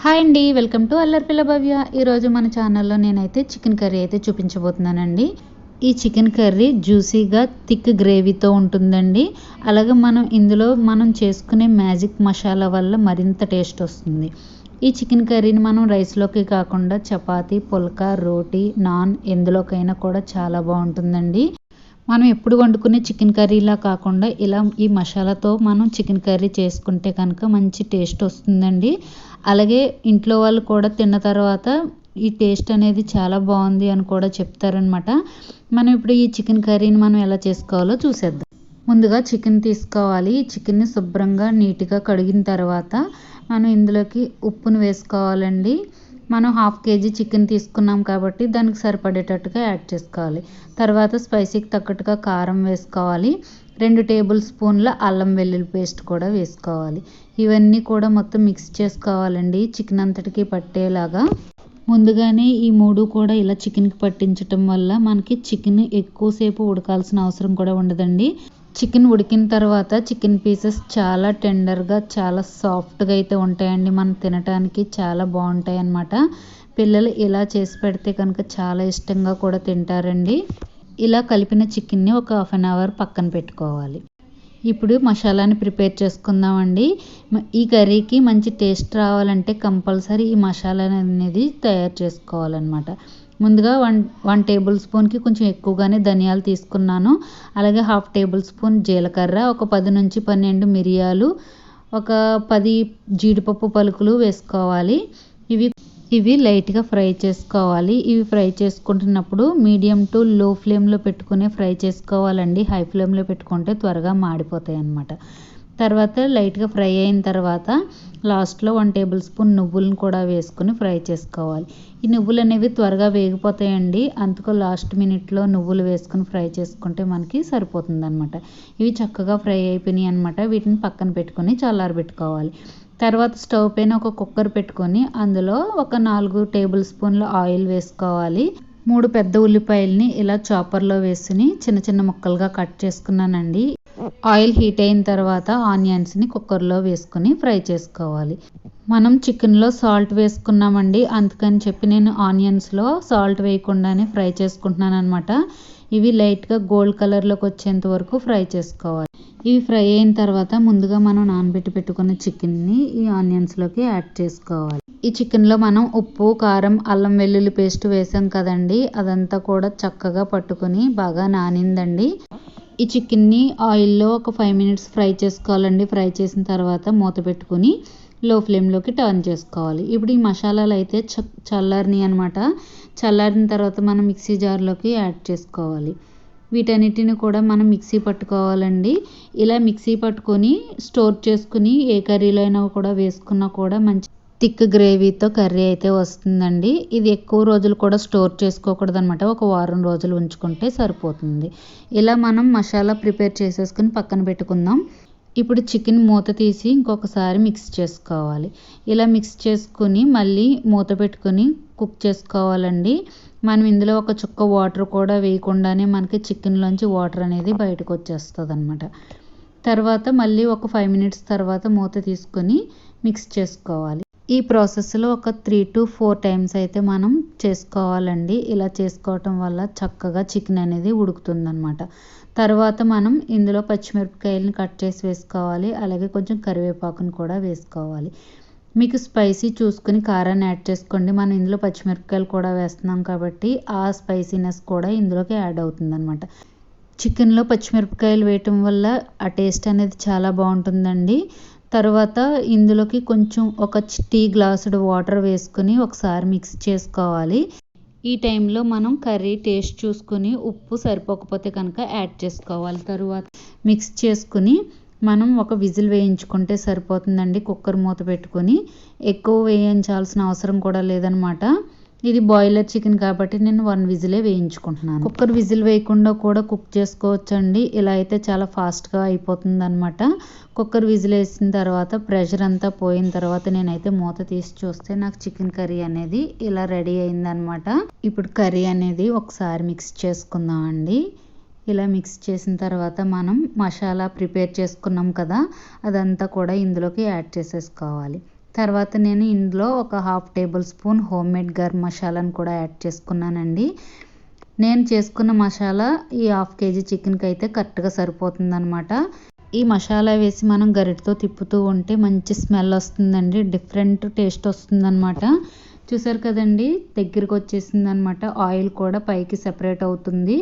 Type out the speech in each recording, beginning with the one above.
Hi అండి, welcome to అల్లరిపిల్ల భవ్య. ఈరోజు మన ఛానల్లో నేనైతే చికెన్ కర్రీ అయితే చూపించబోతున్నానండి. ఈ చికెన్ కర్రీ జ్యూసీగా థిక్ గ్రేవీతో ఉంటుందండి. అలాగే ఇందులో మనం చేసుకునే మ్యాజిక్ మసాలా వల్ల మరింత టేస్ట్ వస్తుంది. ఈ చికెన్ కర్రీని మనం రైస్లోకి కాకుండా చపాతీ, పుల్కా, రోటీ, నాన్ ఎందులోకైనా కూడా చాలా బాగుంటుందండి. మనం ఎప్పుడు వండుకునే చికెన్ కర్రీలా కాకుండా ఇలా ఈ మసాలాతో మనం చికెన్ కర్రీ చేసుకుంటే కనుక మంచి టేస్ట్ వస్తుందండి. అలాగే ఇంట్లో వాళ్ళు కూడా తిన్న తర్వాత ఈ టేస్ట్ అనేది చాలా బాగుంది అని కూడా చెప్తారనమాట. మనం ఇప్పుడు ఈ చికెన్ కర్రీని మనం ఎలా చేసుకోవాలో చూసేద్దాం. ముందుగా చికెన్ తీసుకోవాలి. ఈ చికెన్ని శుభ్రంగా నీట్గా కడిగిన తర్వాత మనం ఇందులోకి ఉప్పును వేసుకోవాలండి. మనం 1/2 kg చికెన్ తీసుకున్నాం కాబట్టి దానికి సరిపడేటట్టుగా యాడ్ చేసుకోవాలి. తర్వాత స్పైసీకి తగ్గట్టుగా కారం వేసుకోవాలి. 2 టేబుల్ స్పూన్ల అల్లం వెల్లుల్లి పేస్ట్ కూడా వేసుకోవాలి. ఇవన్నీ కూడా మొత్తం మిక్స్ చేసుకోవాలండి చికెన్ అంతటికి పట్టేలాగా. ముందుగానే ఈ 3 కూడా ఇలా చికెన్కి పట్టించటం వల్ల మనకి చికెన్ ఎక్కువసేపు ఉడకాల్సిన అవసరం కూడా ఉండదండి. చికెన్ ఉడికిన తర్వాత చికెన్ పీసెస్ చాలా టెండర్గా, చాలా సాఫ్ట్గా అయితే ఉంటాయండి. మనం తినడానికి చాలా బాగుంటాయి అన్నమాట. పిల్లలు ఇలా చేసి పెడితే కనుక చాలా ఇష్టంగా కూడా తింటారండి. ఇలా కలిపిన చికెన్ని ఒక 1/2 అవర్ పక్కన పెట్టుకోవాలి. ఇప్పుడు మసాలాని ప్రిపేర్ చేసుకుందామండి. ఈ కర్రీకి మంచి టేస్ట్ రావాలంటే కంపల్సరీ ఈ మసాలా అనేది తయారు చేసుకోవాలన్నమాట. ముందుగా 1 టేబుల్ స్పూన్కి కొంచెం ఎక్కువగానే ధనియాలు తీసుకున్నాను. అలాగే 1/2 టేబుల్ స్పూన్ జీలకర్ర, ఒక 10 నుంచి 12 మిరియాలు, ఒక 10 జీడిపప్పు పలుకులు వేసుకోవాలి. ఇవి లైట్గా ఫ్రై చేసుకోవాలి. ఇవి ఫ్రై చేసుకుంటున్నప్పుడు మీడియం టు లో ఫ్లేమ్లో పెట్టుకుని ఫ్రై చేసుకోవాలండి. హై ఫ్లేమ్లో పెట్టుకుంటే త్వరగా మాడిపోతాయి అన్నమాట. తర్వాత లైట్గా ఫ్రై అయిన తర్వాత లాస్ట్లో 1 టేబుల్ స్పూన్ నువ్వులను కూడా వేసుకుని ఫ్రై చేసుకోవాలి. ఈ నువ్వులు అనేవి త్వరగా వేగిపోతాయండి. అందుకు లాస్ట్ మినిట్లో నువ్వులు వేసుకుని ఫ్రై చేసుకుంటే మనకి సరిపోతుంది అనమాట. ఇవి చక్కగా ఫ్రై అయిపోయినాయి అనమాట. వీటిని పక్కన పెట్టుకొని చల్లారబెట్టుకోవాలి. తర్వాత స్టవ్ పైన ఒక కుక్కర్ పెట్టుకొని అందులో ఒక 4 టేబుల్ స్పూన్ల ఆయిల్ వేసుకోవాలి. 3 పెద్ద ఉల్లిపాయలని ఇలా చాపర్లో వేసుకుని చిన్న చిన్న ముక్కలుగా కట్ చేసుకున్నానండి. ఆయిల్ హీట్ అయిన తర్వాత ఆనియన్స్ని కుక్కర్లో వేసుకుని ఫ్రై చేసుకోవాలి. మనం చికెన్లో సాల్ట్ వేసుకున్నామండి, అందుకని చెప్పి నేను ఆనియన్స్లో సాల్ట్ వేయకుండానే ఫ్రై చేసుకుంటున్నాను అనమాట. ఇవి లైట్గా గోల్డ్ కలర్లోకి వచ్చేంత వరకు ఫ్రై చేసుకోవాలి. ఇవి ఫ్రై అయిన తర్వాత ముందుగా మనం నానబెట్టి పెట్టుకున్న చికెన్ని ఈ ఆనియన్స్లోకి యాడ్ చేసుకోవాలి. ఈ చికెన్లో మనం ఉప్పు, కారం, అల్లం వెల్లుల్లి పేస్ట్ వేసాం కదండి, అదంతా కూడా చక్కగా పట్టుకొని బాగా నానిందండి. ఈ చికెన్ని ఆయిల్లో ఒక 5 మినిట్స్ ఫ్రై చేసుకోవాలండి. ఫ్రై చేసిన తర్వాత మూత పెట్టుకుని లో ఫ్లేమ్లోకి టర్న్ చేసుకోవాలి. ఇప్పుడు ఈ మసాలాలు అయితే చల్లారినాయి అనమాట. చల్లారిన తర్వాత మనం మిక్సీ జార్లోకి యాడ్ చేసుకోవాలి. వీటన్నిటిని కూడా మనం మిక్సీ పట్టుకోవాలండి. ఇలా మిక్సీ పట్టుకొని స్టోర్ చేసుకుని ఏ కర్రీలో అయినా కూడా వేసుకున్నా కూడా మంచి థిక్ గ్రేవీతో కర్రీ అయితే వస్తుందండి. ఇది ఎక్కువ రోజులు కూడా స్టోర్ చేసుకోకూడదు అనమాట. ఒక వారం రోజులు ఉంచుకుంటే సరిపోతుంది. ఇలా మనం మసాలా ప్రిపేర్ చేసేసుకుని పక్కన పెట్టుకుందాం. ఇప్పుడు చికెన్ మూత తీసి ఇంకొకసారి మిక్స్ చేసుకోవాలి. ఇలా మిక్స్ చేసుకుని మళ్ళీ మూత పెట్టుకుని కుక్ చేసుకోవాలండి. మనం ఇందులో ఒక చుక్క వాటర్ కూడా వేయకుండానే మనకి చికెన్లోంచి వాటర్ అనేది బయటకు వచ్చేస్తుంది అనమాట. తర్వాత మళ్ళీ ఒక 5 మినిట్స్ తర్వాత మూత తీసుకొని మిక్స్ చేసుకోవాలి. ఈ ప్రాసెస్లో ఒక 3 to 4 టైమ్స్ అయితే మనం చేసుకోవాలండి. ఇలా చేసుకోవటం వల్ల చక్కగా చికెన్ అనేది ఉడుకుతుందన్నమాట. తర్వాత మనం ఇందులో పచ్చిమిరపకాయలను కట్ చేసి వేసుకోవాలి. అలాగే కొంచెం కరివేపాకును కూడా వేసుకోవాలి. మీకు స్పైసీ చూసుకుని కారాన్ని యాడ్ చేసుకోండి. మనం ఇందులో పచ్చిమిరపకాయలు కూడా వేస్తున్నాం కాబట్టి ఆ స్పైసీనెస్ కూడా ఇందులోకి యాడ్ అవుతుందన్నమాట. చికెన్లో పచ్చిమిరపకాయలు వేయటం వల్ల ఆ టేస్ట్ అనేది చాలా బాగుంటుందండి. తర్వాత ఇందులోకి కొంచెం ఒక టీ గ్లాసుడు వాటర్ వేసుకుని ఒకసారి మిక్స్ చేసుకోవాలి. ఈ టైంలో మనం కర్రీ టేస్ట్ చూసుకుని ఉప్పు సరిపోకపోతే కనుక యాడ్ చేసుకోవాలి. తరువాత మిక్స్ చేసుకుని మనం ఒక విజిల్ వేయించుకుంటే సరిపోతుందండి. కుక్కర్ మూత పెట్టుకొని ఎక్కువ వేయించాల్సిన అవసరం కూడా లేదనమాట. ఇది బాయిలర్ చికెన్ కాబట్టి నేను 1 విజిలే వేయించుకుంటున్నాను. కుక్కర్ విజిల్ వేయకుండా కూడా కుక్ చేసుకోవచ్చండి. ఇలా అయితే చాలా ఫాస్ట్గా అయిపోతుంది అనమాట. కుక్కర్ విజిల్ వేసిన తర్వాత ప్రెషర్ అంతా పోయిన తర్వాత నేనైతే మూత తీసి చూస్తే నాకు చికెన్ కర్రీ అనేది ఇలా రెడీ అయిందనమాట. ఇప్పుడు కర్రీ అనేది ఒకసారి మిక్స్ చేసుకుందాం అండి. ఇలా మిక్స్ చేసిన తర్వాత మనం మసాలా ప్రిపేర్ చేసుకున్నాం కదా, అదంతా కూడా ఇందులోకి యాడ్ చేసేసుకోవాలి. తర్వాత నేను ఇందులో ఒక 1/2 table spoon home made garam మసాలాను కూడా యాడ్ చేసుకున్నానండి. నేను చేసుకున్న మసాలా ఈ 1/2 కేజీ చికెన్కి అయితే కరెక్ట్గా సరిపోతుందనమాట. ఈ మసాలా వేసి మనం గరిటతో తిప్పుతూ ఉంటే మంచి స్మెల్ వస్తుందండి, డిఫరెంట్ టేస్ట్ వస్తుందన్నమాట. చూసారు కదండి, దగ్గరికి వచ్చేసింది అనమాట. ఆయిల్ కూడా పైకి సెపరేట్ అవుతుంది.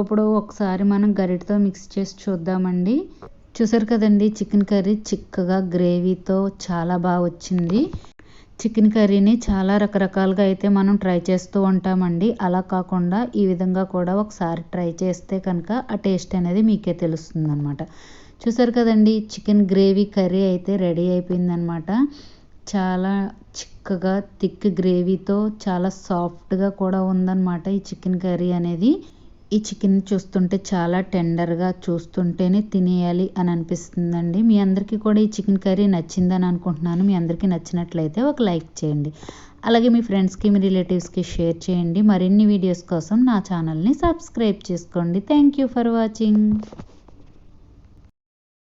ఇప్పుడు ఒకసారి మనం గరిటతో మిక్స్ చేసి చూద్దామండి. చూసారు కదండి, చికెన్ కర్రీ చిక్కగా గ్రేవీతో చాలా బాగా వచ్చింది. చికెన్ కర్రీని చాలా రకరకాలుగా అయితే మనం ట్రై చేస్తూ ఉంటామండి. అలా కాకుండా ఈ విధంగా కూడా ఒకసారి ట్రై చేస్తే కనుక ఆ టేస్ట్ అనేది మీకే తెలుస్తుంది అనమాట. చూసారు కదండి, చికెన్ గ్రేవీ కర్రీ అయితే రెడీ అయిపోయిందనమాట. చాలా చిక్కగా థిక్ గ్రేవీతో చాలా సాఫ్ట్గా కూడా ఉందన్నమాట ఈ చికెన్ కర్రీ అనేది. ఈ చికెన్ చూస్తుంటే చాలా టెండర్గా, చూస్తుంటేనే తినేయాలి అని అనిపిస్తుందండి. మీ అందరికీ కూడా ఈ చికెన్ కర్రీ నచ్చిందని అనుకుంటున్నాను. మీ అందరికీ నచ్చినట్లయితే ఒక లైక్ చేయండి. అలాగే మీ ఫ్రెండ్స్కి, మీ రిలేటివ్స్కి షేర్ చేయండి. మరిన్ని వీడియోస్ కోసం నా ఛానల్ని సబ్స్క్రైబ్ చేసుకోండి. Thank you for watching.